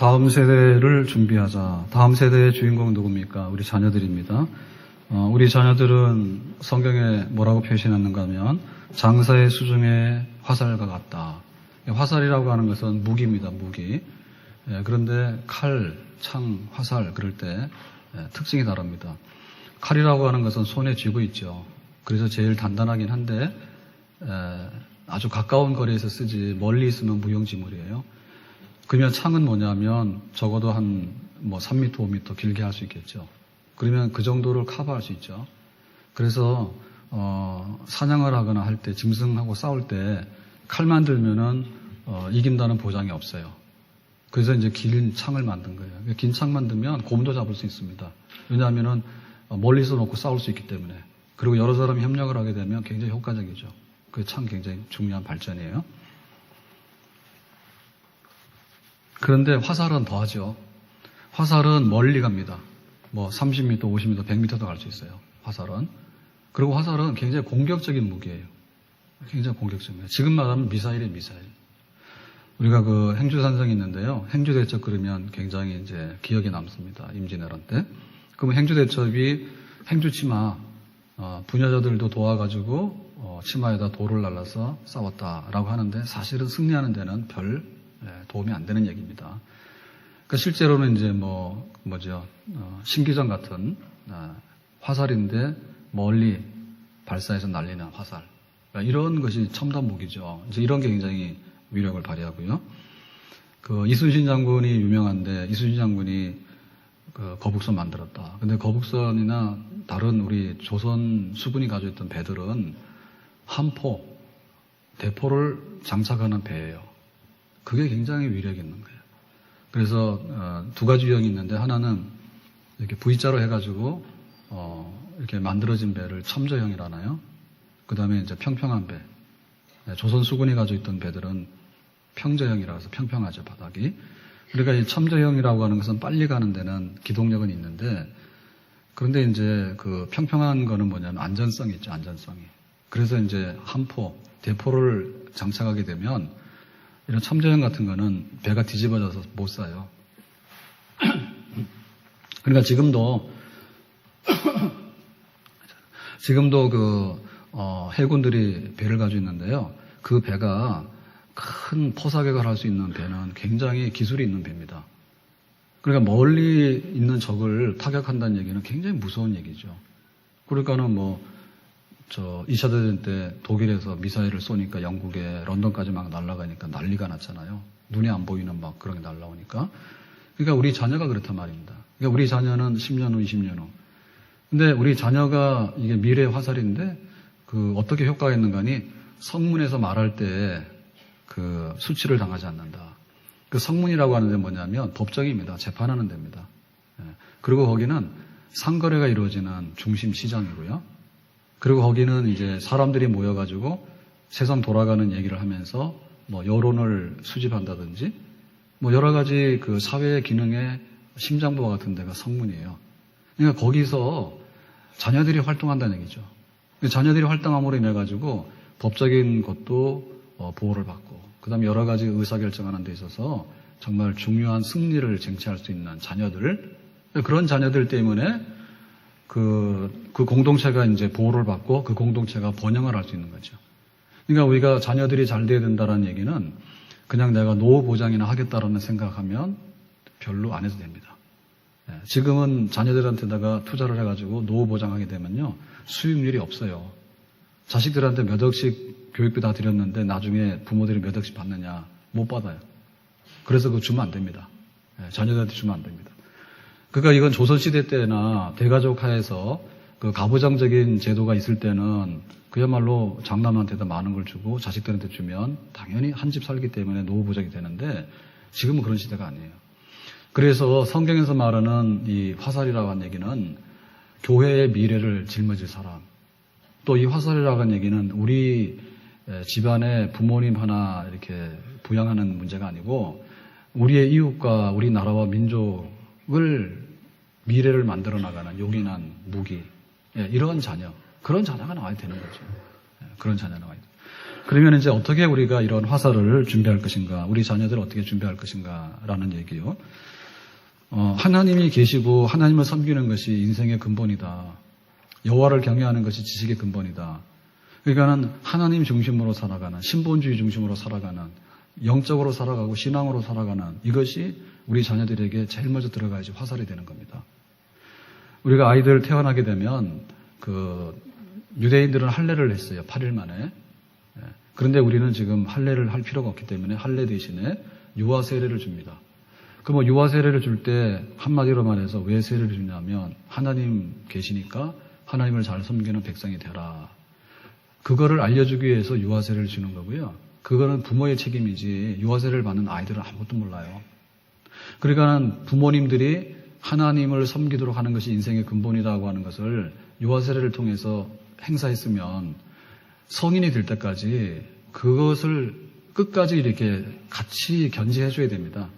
다음 세대를 준비하자. 다음 세대의 주인공은 누굽니까? 우리 자녀들입니다. 우리 자녀들은 성경에 뭐라고 표시해놨는가 하면 장사의 수중에 화살과 같다. 화살이라고 하는 것은 무기입니다. 무기. 그런데 칼, 창, 화살 그럴 때 특징이 다릅니다. 칼이라고 하는 것은 손에 쥐고 있죠. 그래서 제일 단단하긴 한데 아주 가까운 거리에서 쓰지 멀리 있으면 무용지물이에요. 그러면 창은 뭐냐면 적어도 한 3m, 5m 길게 할 수 있겠죠. 그러면 그 정도를 커버할 수 있죠. 그래서 사냥을 하거나 할 때 짐승하고 싸울 때 칼만 들면은 이긴다는 보장이 없어요. 그래서 이제 긴 창을 만든 거예요. 긴 창 만들면 곰도 잡을 수 있습니다. 왜냐하면은 멀리서 놓고 싸울 수 있기 때문에. 그리고 여러 사람이 협력을 하게 되면 굉장히 효과적이죠. 그 참 굉장히 중요한 발전이에요. 그런데 화살은 더하죠. 화살은 멀리 갑니다. 30m, 50m, 100m도 갈 수 있어요. 화살은. 그리고 화살은 굉장히 공격적인 무기예요. 굉장히 공격적이에요. 지금 말하면 미사일이에요, 미사일. 우리가 그 행주산성이 있는데요. 행주대첩 그러면 굉장히 이제 기억에 남습니다. 임진왜란 때. 그러면 행주대첩이 행주치마, 부녀자들도 도와가지고 치마에다 돌을 날라서 싸웠다라고 하는데 사실은 승리하는 데는 별 도움이 안 되는 얘기입니다. 그러니까 실제로는 이제 신기전 같은 화살인데 멀리 발사해서 날리는 화살. 그러니까 이런 것이 첨단 무기죠. 이제 이런 게 굉장히 위력을 발휘하고요. 그 이순신 장군이 유명한데 이순신 장군이 그 거북선 만들었다. 근데 거북선이나 다른 우리 조선 수군이 가지고 있던 배들은 함포, 대포를 장착하는 배예요. 그게 굉장히 위력이 있는 거예요. 그래서 두 가지 유형이 있는데 하나는 이렇게 V자로 해가지고 이렇게 만들어진 배를 첨저형이라나요? 그 다음에 이제 평평한 배. 조선 수군이 가지고 있던 배들은 평저형이라 해서 평평하죠, 바닥이. 그러니까 이 첨저형이라고 하는 것은 빨리 가는 데는 기동력은 있는데, 그런데 이제 그 평평한 거는 뭐냐면 안전성이 있죠, 안전성이. 그래서 이제 함포, 대포를 장착하게 되면 이런 첨저형 같은 거는 배가 뒤집어져서 못 쏴요. 그러니까 지금도 해군들이 배를 가지고 있는데요. 그 배가 큰 포사격을 할 수 있는 배는 굉장히 기술이 있는 배입니다. 그러니까 멀리 있는 적을 타격한다는 얘기는 굉장히 무서운 얘기죠. 그러니까는 2차 대전 때 독일에서 미사일을 쏘니까 영국에 런던까지 막 날아가니까 난리가 났잖아요. 눈에 안 보이는 막 그런 게 날아오니까. 그러니까 우리 자녀가 그렇단 말입니다. 그러니까 우리 자녀는 10년 후, 20년 후. 근데 우리 자녀가 이게 미래의 화살인데 어떻게 효과가 있는가니 성문에서 말할 때 수치를 당하지 않는다. 성문이라고 하는 데 뭐냐면 법정입니다. 재판하는 데입니다. 그리고 거기는 상거래가 이루어지는 중심 시장이고요. 그리고 거기는 이제 사람들이 모여가지고 세상 돌아가는 얘기를 하면서 여론을 수집한다든지 여러 가지 사회의 기능의 심장부와 같은 데가 성문이에요. 그러니까 거기서 자녀들이 활동한다는 얘기죠. 자녀들이 활동함으로 인해 가지고 법적인 것도 보호를 받고, 그 다음에 여러 가지 의사결정하는 데 있어서 정말 중요한 승리를 쟁취할 수 있는 자녀들, 그런 자녀들 때문에 그 공동체가 이제 보호를 받고 그 공동체가 번영을 할 수 있는 거죠. 그러니까 우리가 자녀들이 잘 돼야 된다는 얘기는 그냥 내가 노후 보장이나 하겠다라는 생각하면 별로 안 해도 됩니다. 지금은 자녀들한테다가 투자를 해가지고 노후 보장하게 되면요, 수익률이 없어요. 자식들한테 몇 억씩 교육비 다 드렸는데 나중에 부모들이 몇 억씩 받느냐? 못 받아요. 그래서 그거 주면 안 됩니다. 자녀들한테 주면 안 됩니다. 그러니까 이건 조선시대 때나 대가족 하에서 가부장적인 제도가 있을 때는 그야말로 장남한테도 많은 걸 주고 자식들한테 주면 당연히 한 집 살기 때문에 노후 보장이 되는데 지금은 그런 시대가 아니에요. 그래서 성경에서 말하는 이 화살이라고 하는 얘기는 교회의 미래를 짊어질 사람, 또 이 화살이라고 하는 얘기는 우리 집안의 부모님 하나 이렇게 부양하는 문제가 아니고 우리의 이웃과 우리 나라와 민족을 미래를 만들어 나가는 용인한 무기, 이런 자녀, 그런 자녀가 나와야 되는 거죠. 그런 자녀가 나와야 돼요. 그러면 이제 어떻게 우리가 이런 화살을 준비할 것인가, 우리 자녀들을 어떻게 준비할 것인가라는 얘기요. 하나님이 계시고 하나님을 섬기는 것이 인생의 근본이다. 여호와를 경외하는 것이 지식의 근본이다. 그러니까는 하나님 중심으로 살아가는, 신본주의 중심으로 살아가는, 영적으로 살아가고 신앙으로 살아가는 이것이 우리 자녀들에게 제일 먼저 들어가야지 화살이 되는 겁니다. 우리가 아이들 태어나게 되면 유대인들은 할례를 했어요. 8일 만에. 그런데 우리는 지금 할례를 할 필요가 없기 때문에 할례 대신에 유아 세례를 줍니다. 그럼 유아 세례를 줄 때 한마디로 말해서 왜 세례를 주냐면 하나님 계시니까 하나님을 잘 섬기는 백성이 되라. 그거를 알려주기 위해서 유아 세례를 주는 거고요. 그거는 부모의 책임이지 유아 세례를 받는 아이들은 아무것도 몰라요. 그러니까 부모님들이 하나님을 섬기도록 하는 것이 인생의 근본이라고 하는 것을 유아 세례를 통해서 행사했으면 성인이 될 때까지 그것을 끝까지 이렇게 같이 견지해 줘야 됩니다.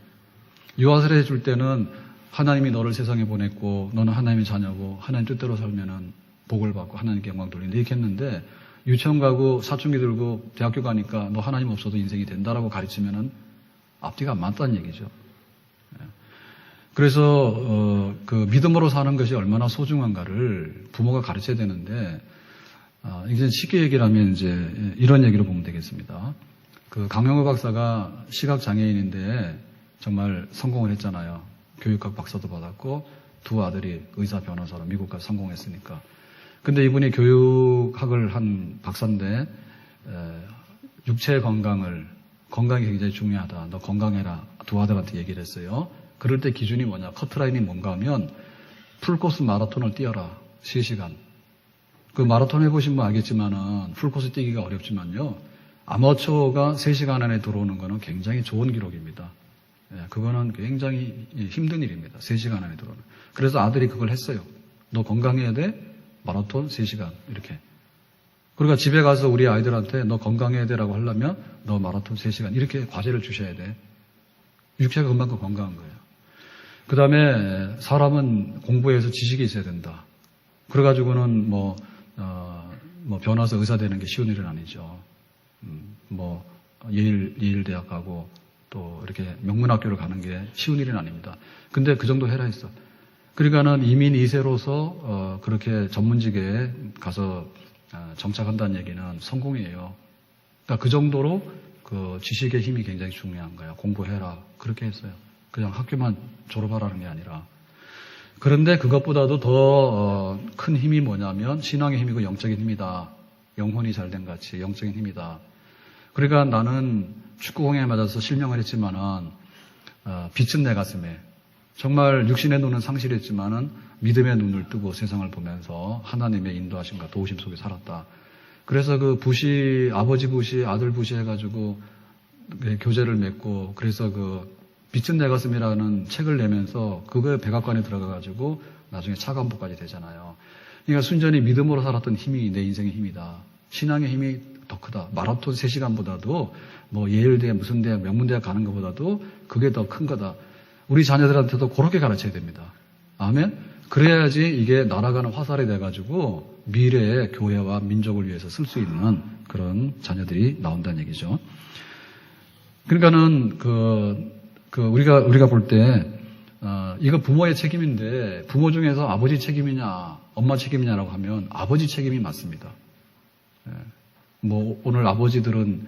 유아 세례 줄 때는 하나님이 너를 세상에 보냈고 너는 하나님의 자녀고 하나님 뜻대로 살면은 복을 받고 하나님께 영광 돌린다 이렇게 했는데 유치원 가고 사춘기 들고 대학교 가니까 너 하나님 없어도 인생이 된다라고 가르치면은 앞뒤가 안 맞다는 얘기죠. 그래서 그 믿음으로 사는 것이 얼마나 소중한가를 부모가 가르쳐야 되는데 이제 쉽게 얘기를 하면 이제 이런 얘기로 보면 되겠습니다. 그 강영호 박사가 시각 장애인인데 정말 성공을 했잖아요. 교육학 박사도 받았고 두 아들이 의사 변호사로 미국 가서 성공했으니까. 근데 이분이 교육학을 한 박사인데 육체 건강이 굉장히 중요하다. 너 건강해라. 두 아들한테 얘기를 했어요. 그럴 때 기준이 뭐냐. 커트라인이 뭔가 하면 풀코스 마라톤을 뛰어라. 3시간. 그 마라톤 해보신 분 알겠지만은 풀코스 뛰기가 어렵지만요. 아마추어가 3시간 안에 들어오는 거는 굉장히 좋은 기록입니다. 그거는 굉장히 힘든 일입니다. 3시간 안에 들어오는. 그래서 아들이 그걸 했어요. 너 건강해야 돼. 마라톤 3시간 이렇게. 그러니까 집에 가서 우리 아이들한테 너 건강해야 돼라고 하려면 너 마라톤 3시간 이렇게 과제를 주셔야 돼. 육체가 그만큼 건강한 거예요. 그 다음에 사람은 공부해서 지식이 있어야 된다. 그래가지고는 뭐 변호사 의사 되는 게 쉬운 일은 아니죠. 예일 대학 가고 또 이렇게 명문학교를 가는 게 쉬운 일은 아닙니다. 근데 그 정도 해라 했어. 그러니까는 이민 2세로서 그렇게 전문직에 가서 정착한다는 얘기는 성공이에요. 그러니까 그 정도로 그 지식의 힘이 굉장히 중요한 거예요. 공부해라. 그렇게 했어요. 그냥 학교만 졸업하라는 게 아니라. 그런데 그것보다도 더 큰 힘이 뭐냐면 신앙의 힘이고 영적인 힘이다. 영혼이 잘된 같이 영적인 힘이다. 그러니까 나는 축구공에 맞아서 실명을 했지만은 빛은 내 가슴에 정말 육신의 눈은 상실했지만은 믿음의 눈을 뜨고 세상을 보면서 하나님의 인도하심과 도우심 속에 살았다. 그래서 그 부시 아버지 부시 아들 부시 해가지고 교제를 맺고 그래서 그 빛은 내 가슴이라는 책을 내면서 그거에 백악관에 들어가가지고 나중에 차관보까지 되잖아요. 그러니까 순전히 믿음으로 살았던 힘이 내 인생의 힘이다. 신앙의 힘이 더 크다. 마라톤 3시간보다도 뭐 예일대 무슨 대학 명문대학 가는 것보다도 그게 더 큰 거다. 우리 자녀들한테도 그렇게 가르쳐야 됩니다. 아멘? 그래야지 이게 날아가는 화살이 돼가지고 미래의 교회와 민족을 위해서 쓸 수 있는 그런 자녀들이 나온다는 얘기죠. 그러니까는 우리가 볼 때 이거 부모의 책임인데 부모 중에서 아버지 책임이냐 엄마 책임이냐라고 하면 아버지 책임이 맞습니다. 뭐 오늘 아버지들은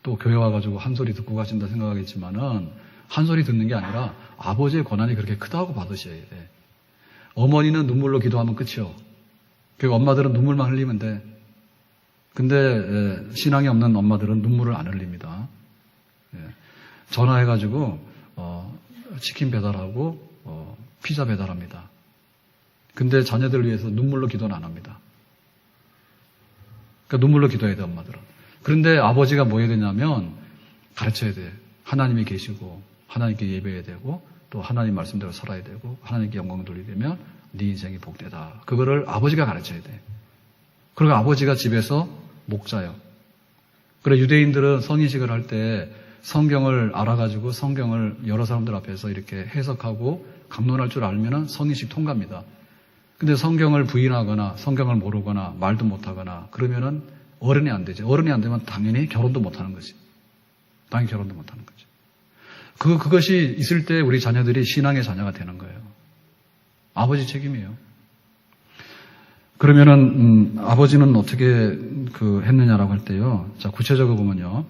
또 교회 와가지고 한 소리 듣고 가신다 생각하겠지만은 한 소리 듣는 게 아니라 아버지의 권한이 그렇게 크다고 받으셔야 돼. 어머니는 눈물로 기도하면 끝이요. 그 엄마들은 눈물만 흘리면 돼. 근데 신앙이 없는 엄마들은 눈물을 안 흘립니다. 전화해가지고 치킨 배달하고 피자 배달합니다. 근데 자녀들을 위해서 눈물로 기도는 안 합니다. 그러니까 눈물로 기도해야 돼, 엄마들은. 그런데 아버지가 뭐 해야 되냐면 가르쳐야 돼. 하나님이 계시고 하나님께 예배해야 되고 또 하나님 말씀대로 살아야 되고 하나님께 영광 돌리려면 네 인생이 복되다. 그거를 아버지가 가르쳐야 돼. 그리고 아버지가 집에서 목자요. 그래 유대인들은 성인식을 할 때 성경을 알아가지고 성경을 여러 사람들 앞에서 이렇게 해석하고 강론할 줄 알면은 성인식 통과입니다. 근데 성경을 부인하거나 성경을 모르거나 말도 못하거나 그러면은 어른이 안 되지. 어른이 안 되면 당연히 결혼도 못 하는 거지. 당연히 결혼도 못 하는 거지. 그것이 있을 때 우리 자녀들이 신앙의 자녀가 되는 거예요. 아버지 책임이에요. 그러면은, 아버지는 어떻게 했느냐라고 할 때요. 자, 구체적으로 보면요.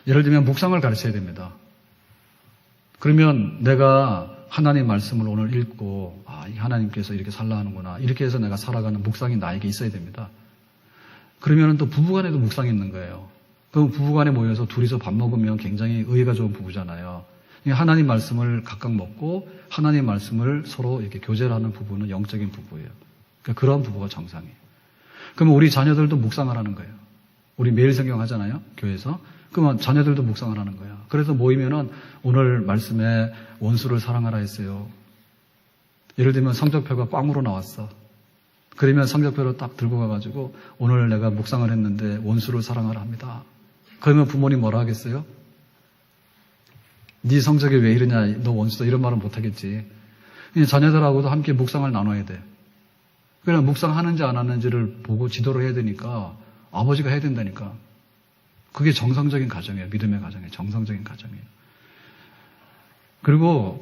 예를 들면 묵상을 가르쳐야 됩니다. 그러면 내가 하나님 말씀을 오늘 읽고, 이 하나님께서 이렇게 살라 하는구나. 이렇게 해서 내가 살아가는 묵상이 나에게 있어야 됩니다. 그러면은 또 부부간에도 묵상이 있는 거예요. 그럼 부부간에 모여서 둘이서 밥 먹으면 굉장히 의의가 좋은 부부잖아요. 하나님 말씀을 각각 먹고 하나님 말씀을 서로 이렇게 교제를 하는 부부는 영적인 부부예요. 그러니까 그런 부부가 정상이에요. 그러면 우리 자녀들도 묵상을 하는 거예요. 우리 매일 성경 하잖아요. 교회에서. 그러면 자녀들도 묵상을 하는 거예요. 그래서 모이면은 오늘 말씀에 원수를 사랑하라 했어요. 예를 들면 성적표가 꽝으로 나왔어. 그러면 성적표를 딱 들고 가가지고 오늘 내가 묵상을 했는데 원수를 사랑하라 합니다. 그러면 부모님 뭐라 하겠어요? 네 성적이 왜 이러냐, 너 원수다, 이런 말은 못하겠지. 자녀들하고도 함께 묵상을 나눠야 돼. 그냥 묵상하는지 안 하는지를 보고 지도를 해야 되니까 아버지가 해야 된다니까. 그게 정상적인 가정이에요. 믿음의 가정이에요. 정상적인 가정이에요. 그리고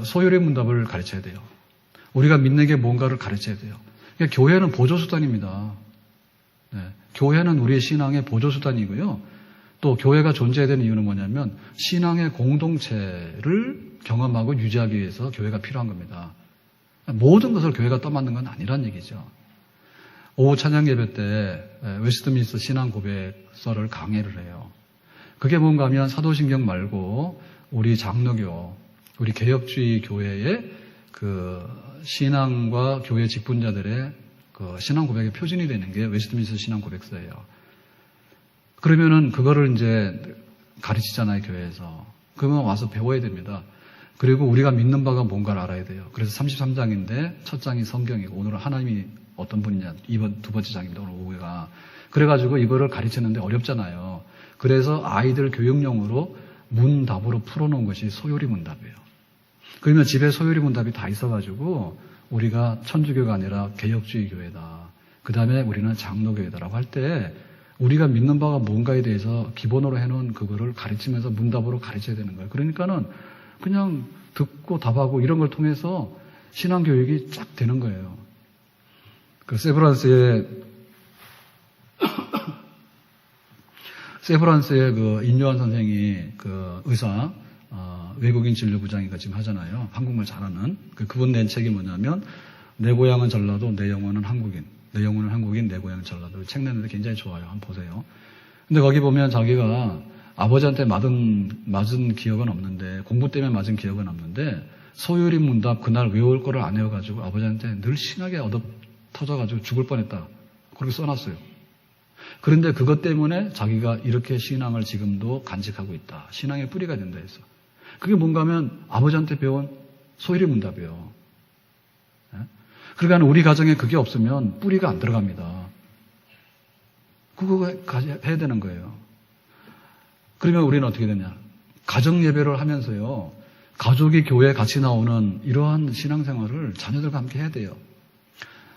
소율의 문답을 가르쳐야 돼요. 우리가 믿는 게 뭔가를 가르쳐야 돼요. 그러니까 교회는 보조수단입니다. 네. 교회는 우리의 신앙의 보조수단이고요. 또 교회가 존재해야 되는 이유는 뭐냐면 신앙의 공동체를 경험하고 유지하기 위해서 교회가 필요한 겁니다. 모든 것을 교회가 떠맡는 건 아니란 얘기죠. 오후 찬양 예배 때 웨스트민스터 신앙 고백서를 강해를 해요. 그게 뭔가 하면 사도신경 말고 우리 장로교, 우리 개혁주의 교회의 신앙과 교회 직분자들의 신앙 고백의 표준이 되는 게 웨스트민스터 신앙 고백서예요. 그러면은 그거를 이제 가르치잖아요, 교회에서. 그러면 와서 배워야 됩니다. 그리고 우리가 믿는 바가 뭔가를 알아야 돼요. 그래서 33장인데 첫 장이 성경이고 오늘은 하나님이 어떤 분이냐, 두 번째 장입니다, 오늘 오후가. 그래가지고 이거를 가르치는데 어렵잖아요. 그래서 아이들 교육용으로 문답으로 풀어놓은 것이 소요리 문답이에요. 그러면 집에 소요리 문답이 다 있어가지고 우리가 천주교가 아니라 개혁주의 교회다. 그 다음에 우리는 장로교회다라고 할 때 우리가 믿는 바가 뭔가에 대해서 기본으로 해놓은 그거를 가르치면서 문답으로 가르쳐야 되는 거예요. 그러니까는 그냥 듣고 답하고 이런 걸 통해서 신앙교육이 쫙 되는 거예요. 세브란스의 임요한 선생이 의사, 외국인 진료부장인가 지금 하잖아요. 한국말 잘하는. 그분 낸 책이 뭐냐면 내 고향은 전라도, 내 영혼은 한국인. 내 영혼은 한국인, 내 고향은 전라도. 책 냈는데 굉장히 좋아요. 한번 보세요. 근데 거기 보면 자기가 아버지한테 맞은 기억은 없는데, 공부 때문에 맞은 기억은 없는데, 소요리 문답 그날 외울 거를 안 외워가지고 아버지한테 늘 심하게 터져가지고 죽을 뻔했다. 그렇게 써놨어요. 그런데 그것 때문에 자기가 이렇게 신앙을 지금도 간직하고 있다. 신앙의 뿌리가 된다 해서. 그게 뭔가 하면 아버지한테 배운 소요리 문답이에요. 그러니까 우리 가정에 그게 없으면 뿌리가 안 들어갑니다. 그거 해야 되는 거예요. 그러면 우리는 어떻게 되냐? 가정 예배를 하면서요, 가족이 교회에 같이 나오는 이러한 신앙생활을 자녀들과 함께 해야 돼요.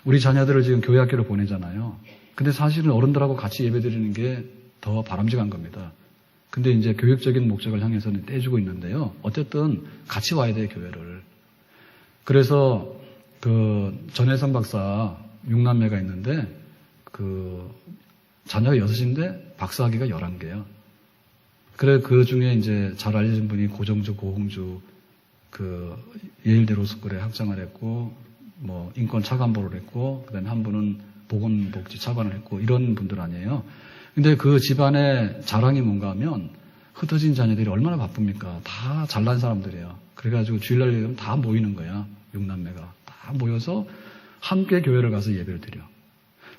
우리 자녀들을 지금 교회 학교로 보내잖아요. 근데 사실은 어른들하고 같이 예배 드리는 게 더 바람직한 겁니다. 근데 이제 교육적인 목적을 향해서는 떼주고 있는데요. 어쨌든 같이 와야 돼요, 교회를. 그래서 전혜선 박사 6남매가 있는데 자녀가 6인데 박사학위가 11개예요. 그래 그 중에 이제 잘 알려진 분이 고정주, 고홍주 예일대 로스쿨에 학장을 했고 인권 차관보를 했고 그다음에 한 분은 보건복지 차관을 했고 이런 분들 아니에요. 근데 그 집안의 자랑이 뭔가 하면 흩어진 자녀들이 얼마나 바쁩니까? 다 잘난 사람들이에요. 그래가지고 주일날 예배면 다 모이는 거야. 6남매가 다 모여서 함께 교회를 가서 예배를 드려.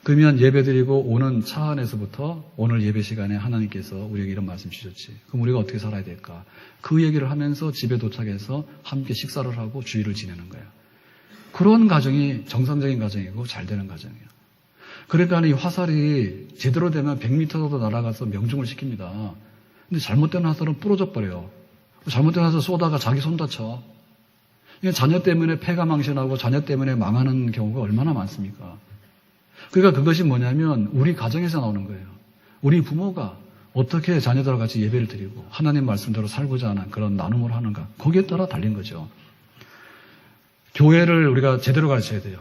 그러면 예배 드리고 오는 차 안에서부터 오늘 예배 시간에 하나님께서 우리에게 이런 말씀 주셨지. 그럼 우리가 어떻게 살아야 될까? 그 얘기를 하면서 집에 도착해서 함께 식사를 하고 주일을 지내는 거예요. 그런 가정이 정상적인 가정이고 잘 되는 가정이에요. 그러니까 이 화살이 제대로 되면 100m도 날아가서 명중을 시킵니다. 근데 잘못된 화살은 부러져 버려요. 잘못된 화살 쏘다가 자기 손 다쳐. 자녀 때문에 폐가 망신하고 자녀 때문에 망하는 경우가 얼마나 많습니까? 그러니까 그것이 뭐냐면 우리 가정에서 나오는 거예요. 우리 부모가 어떻게 자녀들과 같이 예배를 드리고 하나님 말씀대로 살고자 하는 그런 나눔을 하는가. 거기에 따라 달린 거죠. 교회를 우리가 제대로 가르쳐야 돼요.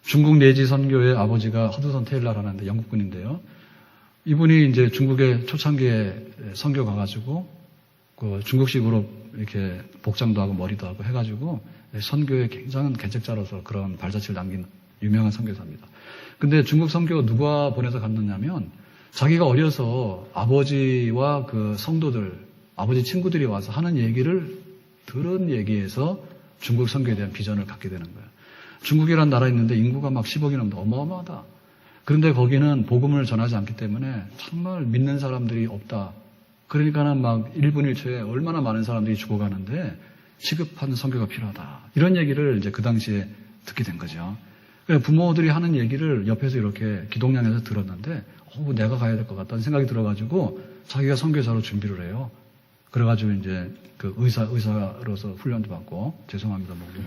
중국 내지 선교의 아버지가 허드슨 테일러라는데 영국분인데요. 이분이 이제 중국의 초창기에 선교 가가지고 그 중국식으로 이렇게 복장도 하고 머리도 하고 해가지고 선교에 굉장한 개척자로서 그런 발자취를 남긴 유명한 선교사입니다. 근데 중국 선교 누가 보내서 갔느냐면 자기가 어려서 아버지와 그 성도들, 아버지 친구들이 와서 하는 얘기를 들은 얘기에서 중국 선교에 대한 비전을 갖게 되는 거예요. 중국이라는 나라 있는데 인구가 막 10억이 넘는데 어마어마하다. 그런데 거기는 복음을 전하지 않기 때문에 정말 믿는 사람들이 없다. 그러니까는 막 1분 1초에 얼마나 많은 사람들이 죽어가는데 시급한 선교가 필요하다. 이런 얘기를 이제 그 당시에 듣게 된 거죠. 부모들이 하는 얘기를 옆에서 이렇게 기독량에서 들었는데 내가 가야 될 것 같다는 생각이 들어가지고 자기가 선교사로 준비를 해요. 그래가지고 이제 그 의사로서 훈련도 받고 죄송합니다 목을.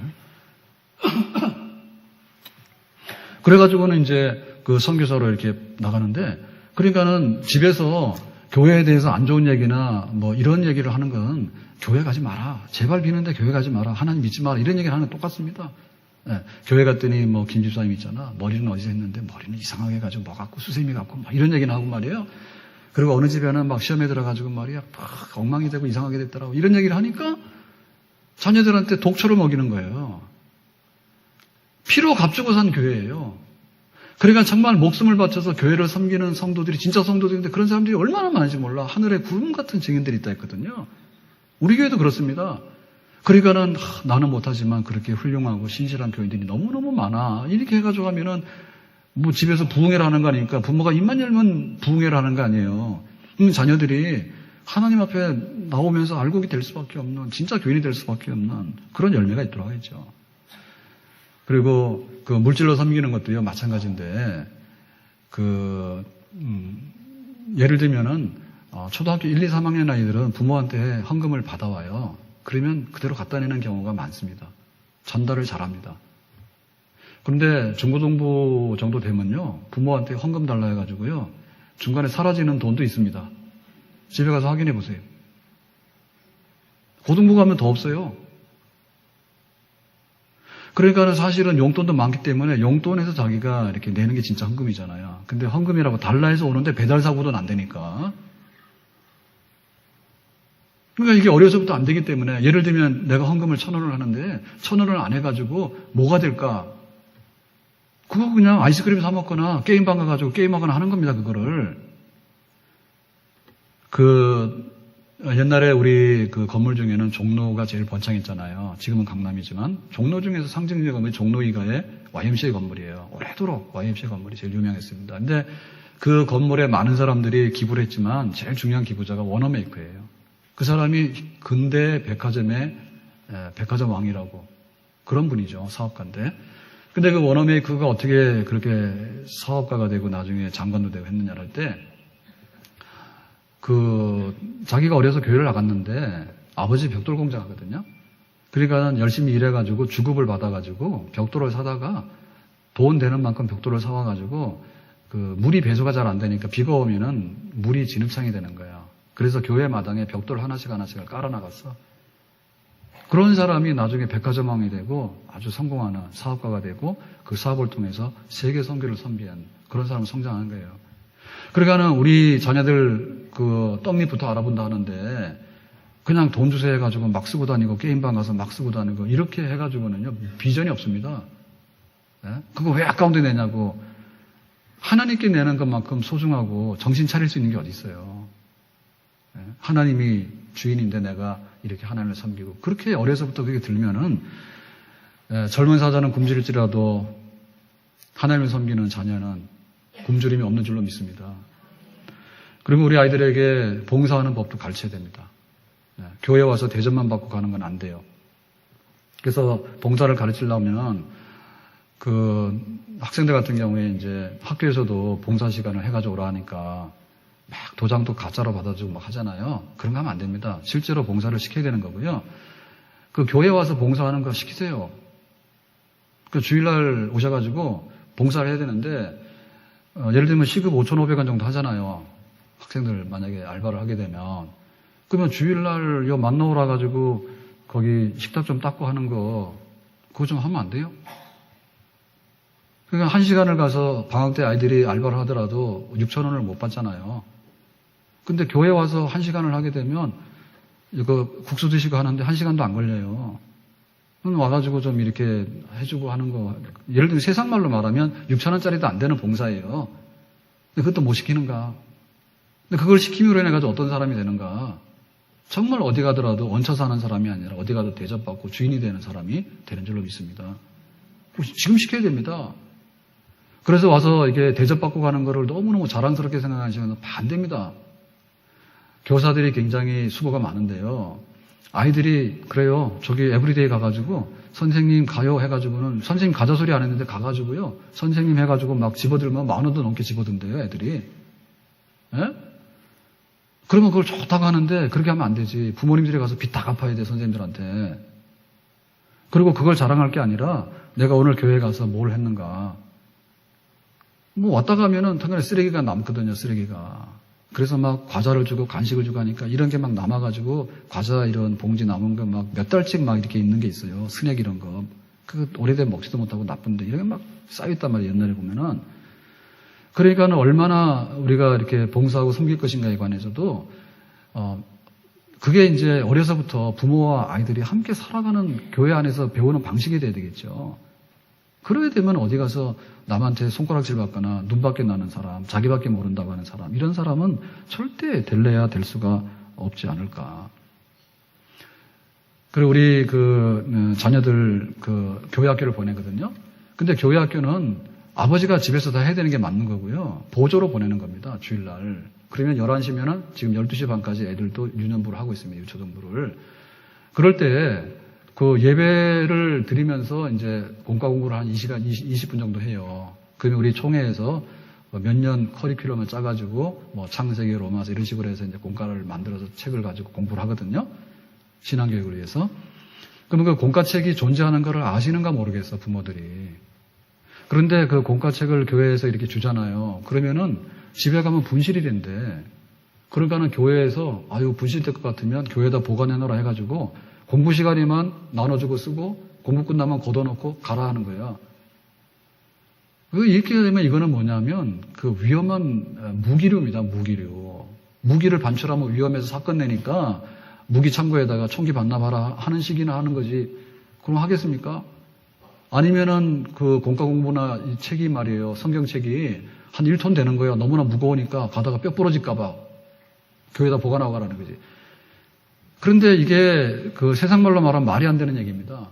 그래가지고는 이제 그 선교사로 이렇게 나가는데 그러니까는 집에서 교회에 대해서 안 좋은 얘기나 뭐 이런 얘기를 하는 건 교회 가지 마라. 제발 비는데 교회 가지 마라. 하나님 믿지 마라. 이런 얘기를 하는 건 똑같습니다. 네, 교회 갔더니 뭐 김 집사님 있잖아. 머리는 어디서 했는데 머리는 이상하게 해가지고 뭐 갖고 수세미 갖고 막 이런 얘기는 하고 말이에요. 그리고 어느 집에는 막 시험에 들어가지고 말이야 막 엉망이 되고 이상하게 됐더라고. 이런 얘기를 하니까 자녀들한테 독초를 먹이는 거예요. 피로 값주고 산 교회예요. 그러니까 정말 목숨을 바쳐서 교회를 섬기는 성도들이 진짜 성도들인데 그런 사람들이 얼마나 많은지 몰라. 하늘에 구름 같은 증인들이 있다 했거든요. 우리 교회도 그렇습니다. 그러니까는 나는 못하지만 그렇게 훌륭하고 신실한 교인들이 너무너무 많아. 이렇게 해가지고 하면은 뭐 집에서 부흥회를 하는 거 아니니까 부모가 입만 열면 부흥회를 하는 거 아니에요. 자녀들이 하나님 앞에 나오면서 알곡이 될 수밖에 없는 진짜 교인이 될 수밖에 없는 그런 열매가 있도록 하겠죠. 그리고 그 물질로 섬기는 것도요 마찬가지인데 예를 들면은 초등학교 1, 2, 3학년 아이들은 부모한테 헌금을 받아와요. 그러면 그대로 갖다 내는 경우가 많습니다. 전달을 잘합니다. 그런데 중고등부 정도 되면요 부모한테 헌금 달라 해가지고요 중간에 사라지는 돈도 있습니다. 집에 가서 확인해 보세요. 고등부 가면 더 없어요. 그러니까 사실은 용돈도 많기 때문에 용돈에서 자기가 이렇게 내는 게 진짜 헌금이잖아요. 근데 헌금이라고 달라 해서 오는데 배달 사고는 안 되니까. 그러니까 이게 어려서부터 안 되기 때문에 예를 들면 내가 헌금을 1,000원을 하는데 1,000원을 안 해가지고 뭐가 될까? 그거 그냥 아이스크림 사 먹거나 게임방 가가지고 게임하거나 하는 겁니다. 그거를. 옛날에 우리 그 건물 중에는 종로가 제일 번창했잖아요. 지금은 강남이지만 종로 중에서 상징적 건물이 종로이가의 YMCA 건물이에요. 오래도록 YMCA 건물이 제일 유명했습니다. 근데 그 건물에 많은 사람들이 기부를 했지만 제일 중요한 기부자가 워너메이커예요. 그 사람이 근대 백화점의 백화점 왕이라고 그런 분이죠. 사업가인데. 근데 그 워너메이커가 어떻게 그렇게 사업가가 되고 나중에 장관도 되고 했느냐 할 때 자기가 어려서 교회를 나갔는데 아버지 벽돌 공장 하거든요. 그러니까 열심히 일해가지고 주급을 받아가지고 벽돌을 사다가 돈 되는 만큼 벽돌을 사와가지고 물이 배수가 잘 안 되니까 비가 오면은 물이 진흙창이 되는 거야. 그래서 교회 마당에 벽돌 하나씩을 깔아나갔어. 그런 사람이 나중에 백화점왕이 되고 아주 성공하는 사업가가 되고 그 사업을 통해서 세계 선교를 선비한 그런 사람을 성장한 거예요. 그러니까는 우리 자녀들 떡잎부터 알아본다 하는데 그냥 돈 주세요 해가지고 막 쓰고 다니고 게임방 가서 막 쓰고 다니고 이렇게 해가지고는요 비전이 없습니다. 네? 그거 왜 아까운데 내냐고. 하나님께 내는 것만큼 소중하고 정신 차릴 수 있는 게 어디 있어요. 네? 하나님이 주인인데 내가 이렇게 하나님을 섬기고 그렇게 어려서부터 그렇게 들면은 젊은 사자는 굶주릴지라도 하나님을 섬기는 자녀는 굶주림이 없는 줄로 믿습니다. 그리고 우리 아이들에게 봉사하는 법도 가르쳐야 됩니다. 교회 와서 대접만 받고 가는 건 안 돼요. 그래서 봉사를 가르치려면 학생들 같은 경우에 이제 학교에서도 봉사 시간을 해가지고 오라 하니까 막 도장도 가짜로 받아주고 막 하잖아요. 그런 거 하면 안 됩니다. 실제로 봉사를 시켜야 되는 거고요. 교회 와서 봉사하는 거 시키세요. 주일날 오셔가지고 봉사를 해야 되는데 예를 들면 시급 5,500원 정도 하잖아요. 학생들 만약에 알바를 하게 되면. 그러면 주일날 요 만나오라 가지고 거기 식탁 좀 닦고 하는 거 그거 좀 하면 안 돼요? 그러니까 1시간을 가서 방학 때 아이들이 알바를 하더라도 6,000원을 못 받잖아요. 근데 교회 와서 1시간을 하게 되면 이거 국수 드시고 하는데 1시간도 안 걸려요. 그럼 와가지고 좀 이렇게 해주고 하는 거. 예를 들면 세상 말로 말하면 6,000원짜리도 안 되는 봉사예요. 근데 그것도 못 시키는가? 근데 그걸 시킴으로 인해가지고 어떤 사람이 되는가? 정말 어디 가더라도 얹혀 사는 사람이 아니라 어디 가도 대접받고 주인이 되는 사람이 되는 줄로 믿습니다. 지금 시켜야 됩니다. 그래서 와서 이게 대접받고 가는 거를 너무너무 자랑스럽게 생각하시면 반대입니다. 교사들이 굉장히 수고가 많은데요. 아이들이 그래요. 저기 에브리데이 가가지고 선생님 가요 해가지고는 선생님 가자 소리 안 했는데 가가지고요. 선생님 해가지고 막 집어들면 10,000원도 넘게 집어든대요. 애들이. 예? 그러면 그걸 좋다고 하는데 그렇게 하면 안 되지. 부모님들이 가서 빚 다 갚아야 돼. 선생님들한테. 그리고 그걸 자랑할 게 아니라 내가 오늘 교회 가서 뭘 했는가. 뭐 왔다 가면은 당연히 쓰레기가 남거든요. 쓰레기가. 그래서 막 과자를 주고 간식을 주고 하니까 이런 게 막 남아가지고 과자 이런 봉지 남은 거 막 몇 달씩 막 이렇게 있는 게 있어요. 스낵 이런 거. 그 오래되면 먹지도 못하고 나쁜데 이런 게 막 쌓여있단 말이에요. 옛날에 보면은. 그러니까 얼마나 우리가 이렇게 봉사하고 섬길 것인가에 관해서도 그게 이제 어려서부터 부모와 아이들이 함께 살아가는 교회 안에서 배우는 방식이 돼야 되겠죠. 그러게 되면 어디 가서 남한테 손가락질 받거나 눈밖에 나는 사람, 자기밖에 모른다고 하는 사람, 이런 사람은 절대 될래야 될 수가 없지 않을까. 그리고 우리 자녀들 교회 학교를 보내거든요. 근데 교회 학교는 아버지가 집에서 다 해야 되는 게 맞는 거고요. 보조로 보내는 겁니다. 주일날. 그러면 11시면은 지금 12시 반까지 애들도 유년부를 하고 있습니다. 유초등부를. 그럴 때 그 예배를 드리면서 이제 공과 공부를 한 2시간, 20분 정도 해요. 그러면 우리 총회에서 몇 년 커리큘럼을 짜가지고 뭐 창세기, 로마서 이런 식으로 해서 이제 공과를 만들어서 책을 가지고 공부를 하거든요. 신앙교육을 위해서. 그러면 그 공과책이 존재하는 것을 아시는가 모르겠어, 부모들이. 그런데 그 공과책을 교회에서 이렇게 주잖아요. 그러면은 집에 가면 분실이 된대. 그러니까는 교회에서 분실될 것 같으면 교회에다 보관해놓으라 해가지고 공부 시간에만 나눠주고 쓰고 공부 끝나면 걷어놓고 가라 하는 거야. 이렇게 되면 이거는 뭐냐면 그 위험한 무기류입니다. 무기류. 무기를 반출하면 위험해서 사건 내니까 무기 창고에다가 총기 반납하라 하는 식이나 하는 거지. 그럼 하겠습니까? 아니면은 그 공과 공부나 이 책이 말이에요. 성경책이 한 1톤 되는 거예요. 너무나 무거우니까 가다가 뼈 부러질까봐 교회에다 보관하고 가라는 거지. 그런데 이게 그 세상 말로 말하면 말이 안 되는 얘기입니다.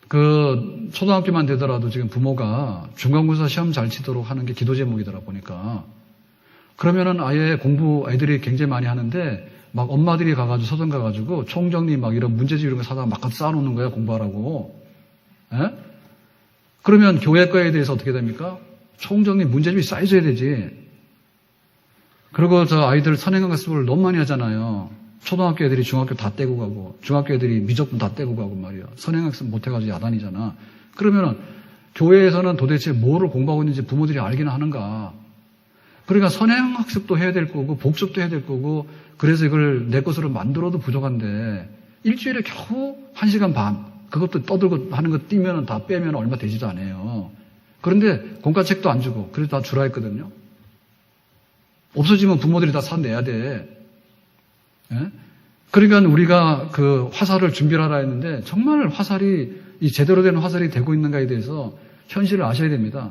그 초등학교만 되더라도 지금 부모가 중간고사 시험 잘 치도록 하는 게 기도 제목이더라 보니까. 그러면은 아예 공부 애들이 굉장히 많이 하는데 막 엄마들이 가가지고 서점 가가지고 총정리 막 이런 문제집 이런 거 사다가 막 갖다 쌓아놓는 거야 공부하라고. 예? 그러면 교회 거에 대해서 어떻게 됩니까? 총정리 문제집이 쌓여져야 되지. 그리고 저 아이들 선행학습을 너무 많이 하잖아요. 초등학교 애들이 중학교 다 떼고 가고 중학교 애들이 미적분 다 떼고 가고 말이야. 선행학습 못해가지고 야단이잖아. 그러면은 교회에서는 도대체 뭐를 공부하고 있는지 부모들이 알기는 하는가. 그러니까 선행학습도 해야 될 거고 복습도 해야 될 거고 그래서 이걸 내 것으로 만들어도 부족한데 일주일에 겨우 1시간 반 그것도 떠들고 하는 거 뛰면 다 빼면 얼마 되지도 않아요. 그런데 공과책도 안 주고 그래서 다 주라 했거든요. 없어지면 부모들이 다 사내야 돼. 예? 그러니까 우리가 그 화살을 준비를 하라 했는데 정말 화살이 이 제대로 된 화살이 되고 있는가에 대해서 현실을 아셔야 됩니다.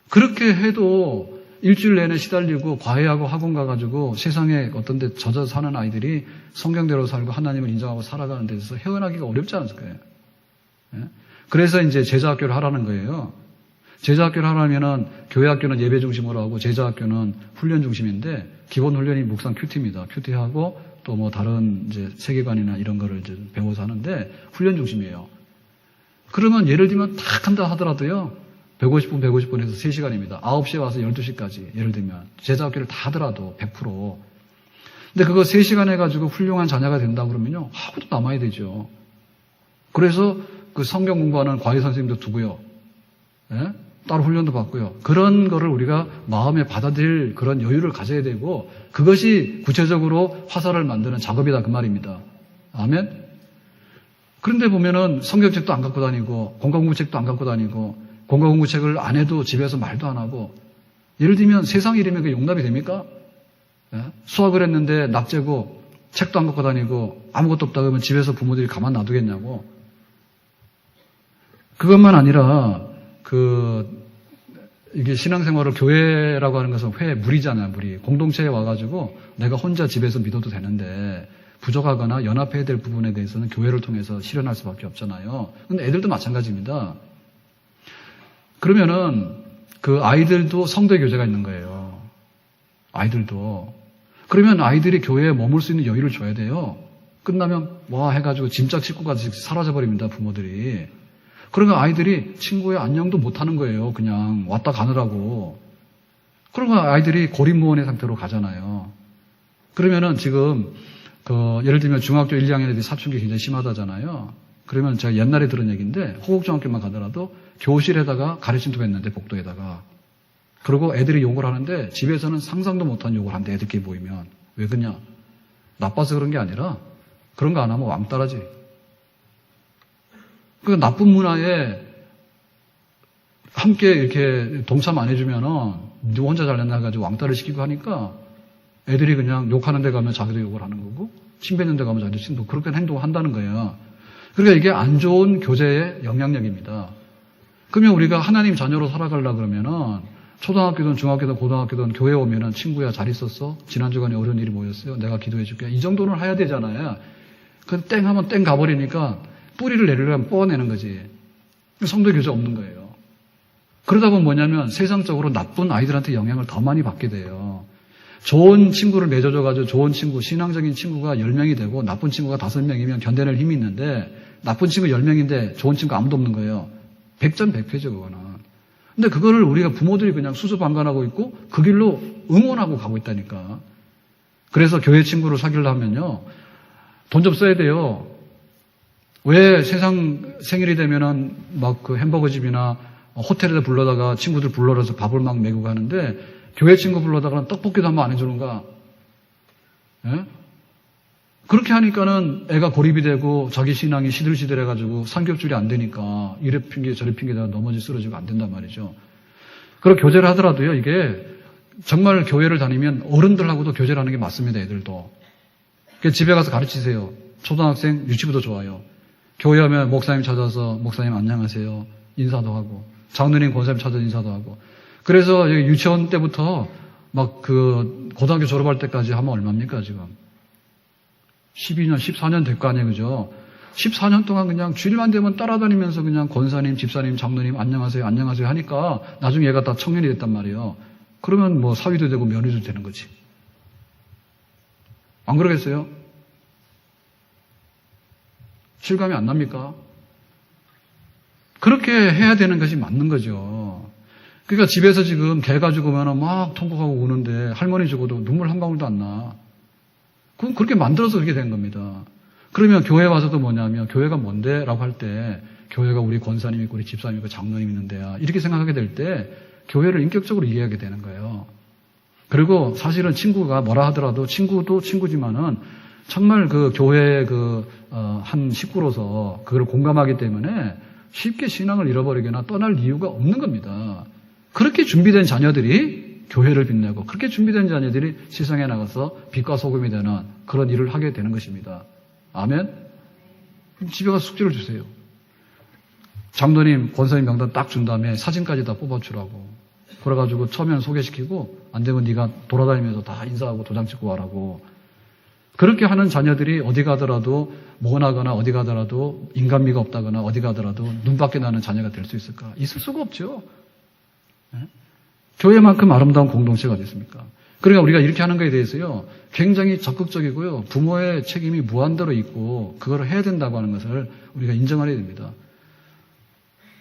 그렇게 해도 일주일 내내 시달리고 과외하고 학원 가가지고 세상에 어떤 데 젖어 사는 아이들이 성경대로 살고 하나님을 인정하고 살아가는 데 있어서 헤어나기가 어렵지 않을 거예요. 예? 그래서 이제 제자학교를 하라는 거예요. 제자학교를 하려면은 교회학교는 예배 중심으로 하고 제자학교는 훈련 중심인데 기본 훈련이 묵상 큐티입니다. 큐티하고 또 뭐 다른 이제 세계관이나 이런 거를 이제 배워서 하는데 훈련 중심이에요. 그러면 예를 들면 딱 한다 하더라도요. 150분 해서 3시간입니다. 9시에 와서 12시까지 예를 들면 제자학교를 다 하더라도 100%. 근데 그거 3시간 해가지고 훌륭한 자녀가 된다 그러면요. 하고도 남아야 되죠. 그래서 그 성경 공부하는 과외 선생님도 두고요. 예? 따로 훈련도 받고요. 그런 거를 우리가 마음에 받아들일 그런 여유를 가져야 되고 그것이 구체적으로 화살을 만드는 작업이다 그 말입니다. 아멘? 그런데 보면은 성경책도 안 갖고 다니고 공과공부책도 안 갖고 다니고 공과공부책을 안 해도 집에서 말도 안 하고 예를 들면 세상 일이면 그게 용납이 됩니까? 예? 수학을 했는데 납제고 책도 안 갖고 다니고 아무것도 없다 그러면 집에서 부모들이 가만 놔두겠냐고. 그것만 아니라 이게 신앙생활을 교회라고 하는 것은 무리잖아요, 무리. 공동체에 와가지고 내가 혼자 집에서 믿어도 되는데 부족하거나 연합해야 될 부분에 대해서는 교회를 통해서 실현할 수밖에 없잖아요. 근데 애들도 마찬가지입니다. 그러면은 그 아이들도 성도의 교제가 있는 거예요. 아이들도. 그러면 아이들이 교회에 머물 수 있는 여유를 줘야 돼요. 끝나면 와 해가지고 짐짝 싣고같이 사라져버립니다, 부모들이. 그러면 아이들이 친구의 안녕도 못하는 거예요. 그냥 왔다 가느라고. 그러면 아이들이 고립무원의 상태로 가잖아요. 그러면은 지금 예를 들면 중학교 1, 2학년 애들이 사춘기 굉장히 심하다잖아요. 그러면 제가 옛날에 들은 얘기인데 호국중학교만 가더라도 교실에다가 가르침도 했는데 복도에다가. 그리고 애들이 욕을 하는데 집에서는 상상도 못한 욕을 한대 애들끼리 모이면. 왜 그러냐? 나빠서 그런 게 아니라 그런 거 안 하면 왕따라지. 그 나쁜 문화에 함께 이렇게 동참 안 해주면은 누구 혼자 잘났나 해가지고 왕따를 시키고 하니까 애들이 그냥 욕하는 데 가면 자기도 욕을 하는 거고 침 뱉는 데 가면 자기도 침도 그렇게 행동을 한다는 거예요. 그러니까 이게 안 좋은 교제의 영향력입니다. 그러면 우리가 하나님 자녀로 살아가려고 그러면은 초등학교든 중학교든 고등학교든 교회 오면은 친구야 잘 있었어? 지난 주간에 어려운 일이 뭐였어요? 내가 기도해 줄게. 이 정도는 해야 되잖아요. 그 땡 하면 땡 가버리니까 뿌리를 내리려면 뽑아내는 거지. 성도의 교제 없는 거예요. 그러다 보면 뭐냐면 세상적으로 나쁜 아이들한테 영향을 더 많이 받게 돼요. 좋은 친구를 맺어줘가지고 좋은 친구, 신앙적인 친구가 10명이 되고 나쁜 친구가 5명이면 견뎌낼 힘이 있는데 나쁜 친구 10명인데 좋은 친구 아무도 없는 거예요. 100점 100패죠, 그거는. 근데 그거를 우리가 부모들이 그냥 수수방관하고 있고 그 길로 응원하고 가고 있다니까. 그래서 교회 친구를 사귀려면요. 돈 좀 써야 돼요. 왜 세상 생일이 되면은 막 그 햄버거 집이나 호텔에다 불러다가 친구들 불러서 밥을 막 먹이고 가는데 교회 친구 불러다가는 떡볶이도 한번 안 해주는가? 예? 그렇게 하니까는 애가 고립이 되고 자기 신앙이 시들시들해가지고 삼겹줄이 안 되니까 이래 핑계 저래 핑계다가 넘어지 쓰러지고 안 된단 말이죠. 그리고 교제를 하더라도요, 이게 정말 교회를 다니면 어른들하고도 교제를 하는 게 맞습니다, 애들도. 그러니까 집에 가서 가르치세요. 초등학생, 유치부도 좋아요. 교회 하면 목사님 찾아서 목사님 안녕하세요. 인사도 하고. 장로님, 권사님 찾아서 인사도 하고. 그래서 유치원 때부터 막 고등학교 졸업할 때까지 하면 얼마입니까, 지금? 12년, 14년 될 거 아니에요, 그죠? 14년 동안 그냥 주일만 되면 따라다니면서 그냥 권사님, 집사님, 장로님 안녕하세요, 안녕하세요 하니까 나중에 얘가 다 청년이 됐단 말이에요. 그러면 뭐 사위도 되고 며느리도 되는 거지. 안 그러겠어요? 실감이 안 납니까? 그렇게 해야 되는 것이 맞는 거죠. 그러니까 집에서 지금 개가 죽으면 막 통곡하고 우는데 할머니 죽어도 눈물 한 방울도 안 나. 그건 그렇게 만들어서 그렇게 된 겁니다. 그러면 교회 와서도 뭐냐면 교회가 뭔데? 라고 할 때 교회가 우리 권사님 있고 우리 집사님 있고 장로님 있는 데야. 이렇게 생각하게 될 때 교회를 인격적으로 이해하게 되는 거예요. 그리고 사실은 친구가 뭐라 하더라도 친구도 친구지만은 정말 그 교회의 한 식구로서 그걸 공감하기 때문에 쉽게 신앙을 잃어버리거나 떠날 이유가 없는 겁니다. 그렇게 준비된 자녀들이 교회를 빛내고 그렇게 준비된 자녀들이 세상에 나가서 빛과 소금이 되는 그런 일을 하게 되는 것입니다. 아멘? 집에 가서 숙제를 주세요. 장로님, 권사님 명단 딱 준 다음에 사진까지 다 뽑아주라고. 그래가지고 처음에는 소개시키고 안 되면 네가 돌아다니면서 다 인사하고 도장 찍고 와라고. 그렇게 하는 자녀들이 어디 가더라도 모나거나 어디 가더라도 인간미가 없다거나 어디 가더라도 눈밖에 나는 자녀가 될 수 있을까? 있을 수가 없죠. 네? 교회만큼 아름다운 공동체가 어디 있습니까? 그러니까 우리가 이렇게 하는 것에 대해서요, 굉장히 적극적이고요, 부모의 책임이 무한대로 있고, 그걸 해야 된다고 하는 것을 우리가 인정해야 됩니다.